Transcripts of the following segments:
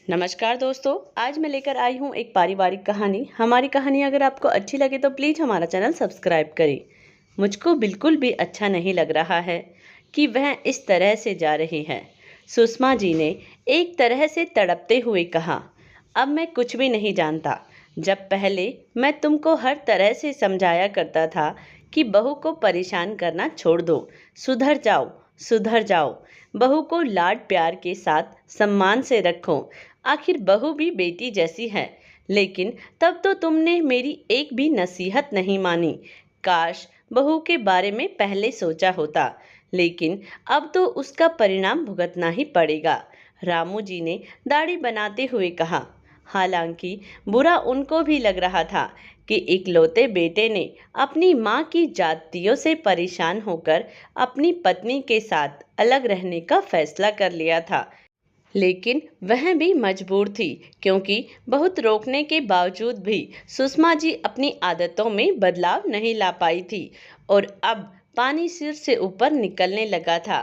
नमस्कार दोस्तों, आज मैं लेकर आई हूँ एक पारिवारिक कहानी। हमारी कहानी अगर आपको अच्छी लगे तो प्लीज़ हमारा चैनल सब्सक्राइब करें। मुझको बिल्कुल भी अच्छा नहीं लग रहा है कि वह इस तरह से जा रही है। सुषमा जी ने एक तरह से तड़पते हुए कहा, अब मैं कुछ भी नहीं जानता। जब पहले मैं तुमको हर तरह से समझाया करता था कि बहू को परेशान करना छोड़ दो, सुधर जाओ, सुधर जाओ, बहू को लाड प्यार के साथ सम्मान से रखो, आखिर बहू भी बेटी जैसी है। लेकिन तब तो तुमने मेरी एक भी नसीहत नहीं मानी। काश बहू के बारे में पहले सोचा होता, लेकिन अब तो उसका परिणाम भुगतना ही पड़ेगा। रामू जी ने दाढ़ी बनाते हुए कहा। हालांकि बुरा उनको भी लग रहा था कि इकलौते बेटे ने अपनी माँ की जातियों से परेशान होकर अपनी पत्नी के साथ अलग रहने का फैसला कर लिया था। लेकिन वह भी मजबूर थी, क्योंकि बहुत रोकने के बावजूद भी सुषमा जी अपनी आदतों में बदलाव नहीं ला पाई थी और अब पानी सिर से ऊपर निकलने लगा था।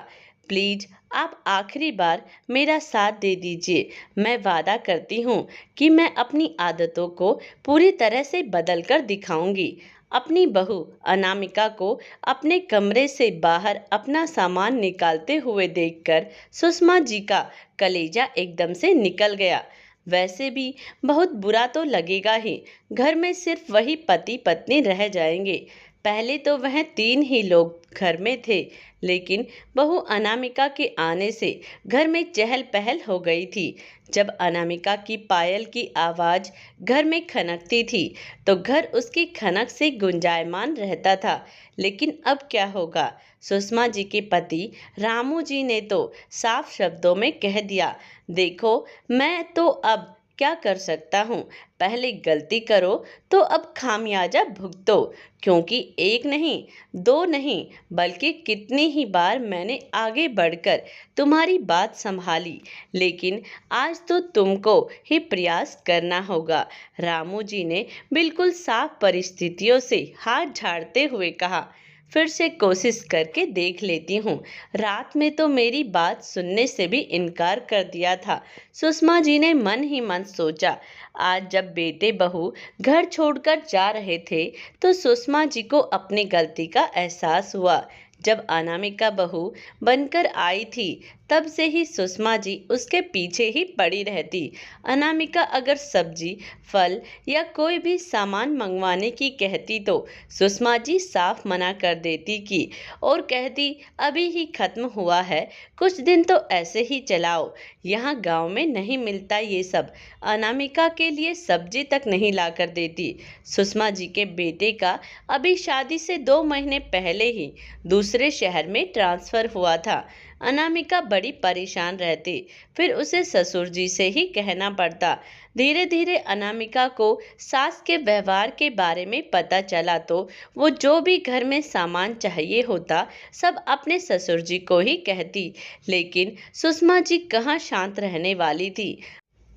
प्लीज आप आखिरी बार मेरा साथ दे दीजिए। मैं वादा करती हूँ कि मैं अपनी आदतों को पूरी तरह से बदल कर दिखाऊंगी। अपनी बहू अनामिका को अपने कमरे से बाहर अपना सामान निकालते हुए देखकर सुषमा जी का कलेजा एकदम से निकल गया। वैसे भी बहुत बुरा तो लगेगा ही, घर में सिर्फ वही पति पत्नी रह जाएंगे। पहले तो वह तीन ही लोग घर में थे, लेकिन बहू अनामिका के आने से घर में चहल पहल हो गई थी। जब अनामिका की पायल की आवाज घर में खनकती थी तो घर उसकी खनक से गुंजायमान रहता था। लेकिन अब क्या होगा? सुषमा जी के पति रामू जी ने तो साफ शब्दों में कह दिया, देखो मैं तो अब क्या कर सकता हूँ। पहले गलती करो तो अब खामियाजा भुगतो, क्योंकि एक नहीं, दो नहीं, बल्कि कितनी ही बार मैंने आगे बढ़कर तुम्हारी बात संभाली, लेकिन आज तो तुमको ही प्रयास करना होगा। रामू जी ने बिल्कुल साफ परिस्थितियों से हाथ झाड़ते हुए कहा, फिर से कोशिश करके देख लेती हूँ। रात में तो मेरी बात सुनने से भी इनकार कर दिया था। सुषमा जी ने मन ही मन सोचा। आज जब बेटे बहू घर छोड़कर जा रहे थे तो सुषमा जी को अपनी गलती का एहसास हुआ। जब अनामिका बहू बनकर आई थी तब से ही सुषमा जी उसके पीछे ही पड़ी रहती। अनामिका अगर सब्जी, फल या कोई भी सामान मंगवाने की कहती तो सुषमा जी साफ मना कर देती कि और कहती, अभी ही खत्म हुआ है, कुछ दिन तो ऐसे ही चलाओ, यहाँ गांव में नहीं मिलता ये सब। अनामिका के लिए सब्जी तक नहीं ला कर देती। सुषमा जी के बेटे का अभी शादी से 2 महीने पहले ही दूसरे शहर में ट्रांसफर हुआ था। अनामिका बड़ी परेशान रहती, फिर उसे ससुर जी से ही कहना पड़ता। धीरे धीरे अनामिका को सास के व्यवहार के बारे में पता चला तो वो जो भी घर में सामान चाहिए होता सब अपने ससुर जी को ही कहती। लेकिन सुषमा जी कहाँ शांत रहने वाली थी।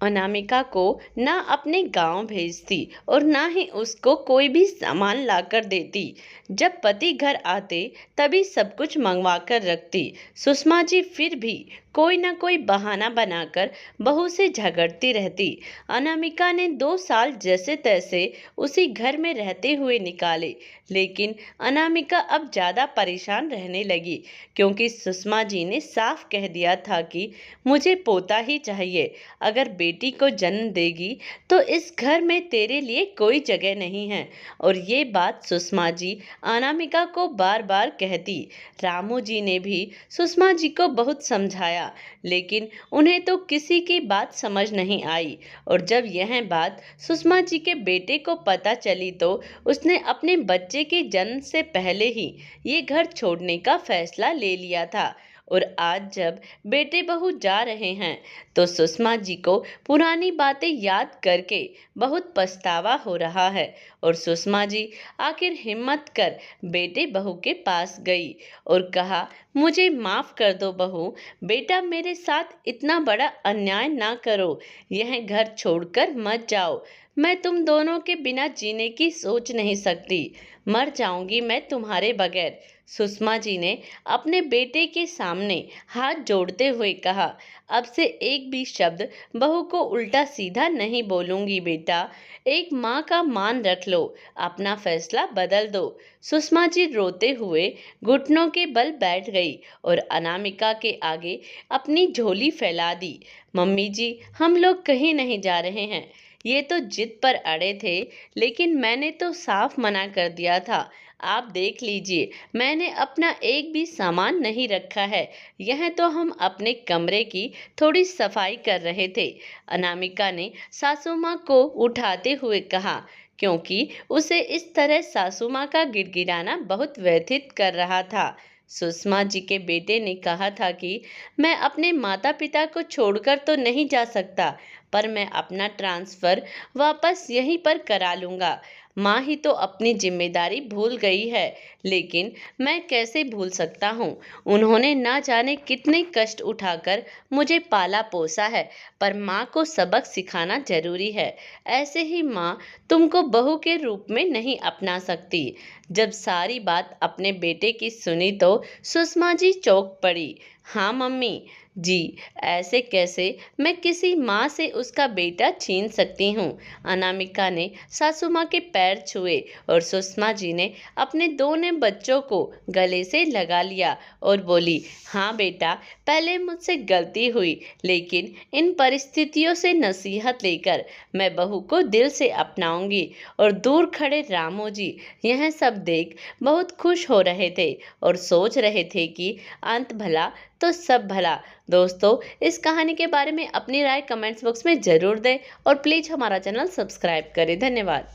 अनामिका को ना अपने गांव भेजती और ना ही उसको कोई भी सामान लाकर देती। जब पति घर आते तभी सब कुछ मंगवा कर रखती। सुषमा जी फिर भी कोई ना कोई बहाना बनाकर बहू से झगड़ती रहती। अनामिका ने 2 साल जैसे तैसे उसी घर में रहते हुए निकाले, लेकिन अनामिका अब ज्यादा परेशान रहने लगी, क्योंकि सुषमा जी ने साफ कह दिया था कि मुझे पोता ही चाहिए। अगर बेटी को जन्म देगी तो इस घर में तेरे लिए कोई जगह नहीं है। और ये बात सुषमा जी अनामिका को बार बार कहती। रामू जी ने भी सुषमा जी को बहुत समझाया, लेकिन उन्हें तो किसी की बात समझ नहीं आई। और जब यह बात सुषमा जी के बेटे को पता चली तो उसने अपने बच्चे के जन्म से पहले ही ये घर छोड़ने का फैसला ले लिया था। और आज जब बेटे बहू जा रहे हैं तो सुषमा जी को पुरानी बातें याद करके बहुत पछतावा हो रहा है। और सुषमा जी आखिर हिम्मत कर बेटे बहू के पास गई और कहा, मुझे माफ कर दो बहू, बेटा मेरे साथ इतना बड़ा अन्याय ना करो, यह घर छोड़कर मत जाओ। मैं तुम दोनों के बिना जीने की सोच नहीं सकती, मर जाऊंगी मैं तुम्हारे बगैर। सुषमा जी ने अपने बेटे के सामने हाथ जोड़ते हुए कहा, अब से एक भी शब्द बहू को उल्टा सीधा नहीं बोलूंगी बेटा। एक माँ का मान रख लो, अपना फैसला बदल दो। सुषमा जी रोते हुए घुटनों के बल बैठ गई और अनामिका के आगे अपनी झोली फैला दी। मम्मी जी, हम लोग कहीं नहीं जा रहे हैं। ये तो जिद पर अड़े थे, लेकिन मैंने तो साफ मना कर दिया था। आप देख लीजिए, मैंने अपना एक भी सामान नहीं रखा है। यह तो हम अपने कमरे की थोड़ी सफाई कर रहे थे। अनामिका ने सासू माँ को उठाते हुए कहा, क्योंकि उसे इस तरह सासू माँ का गिड़गिड़ाना बहुत व्यथित कर रहा था। सुषमा जी के बेटे ने कहा था कि मैं अपने माता पिता को छोड़कर तो नहीं जा सकता, पर मैं अपना ट्रांसफर वापस यहीं पर करा लूंगा। माँ ही तो अपनी जिम्मेदारी भूल गई है, लेकिन मैं कैसे भूल सकता हूँ। उन्होंने ना जाने कितने कष्ट उठाकर मुझे पाला पोसा है, पर माँ को सबक सिखाना जरूरी है। ऐसे ही माँ तुमको बहू के रूप में नहीं अपना सकती। जब सारी बात अपने बेटे की सुनी तो सुषमा जी चौंक पड़ी। हाँ मम्मी जी, ऐसे कैसे मैं किसी माँ से उसका बेटा छीन सकती हूँ। अनामिका ने सासू माँ के पैर छुए और सुषमा जी ने अपने दोनों बच्चों को गले से लगा लिया और बोली, हाँ बेटा, पहले मुझसे गलती हुई, लेकिन इन परिस्थितियों से नसीहत लेकर मैं बहू को दिल से अपनाऊंगी। और दूर खड़े रामू जी यह सब देख बहुत खुश हो रहे थे और सोच रहे थे कि अंत भला तो सब भला। दोस्तों, इस कहानी के बारे में अपनी राय कमेंट्स बॉक्स में ज़रूर दें और प्लीज़ हमारा चैनल सब्सक्राइब करें। धन्यवाद।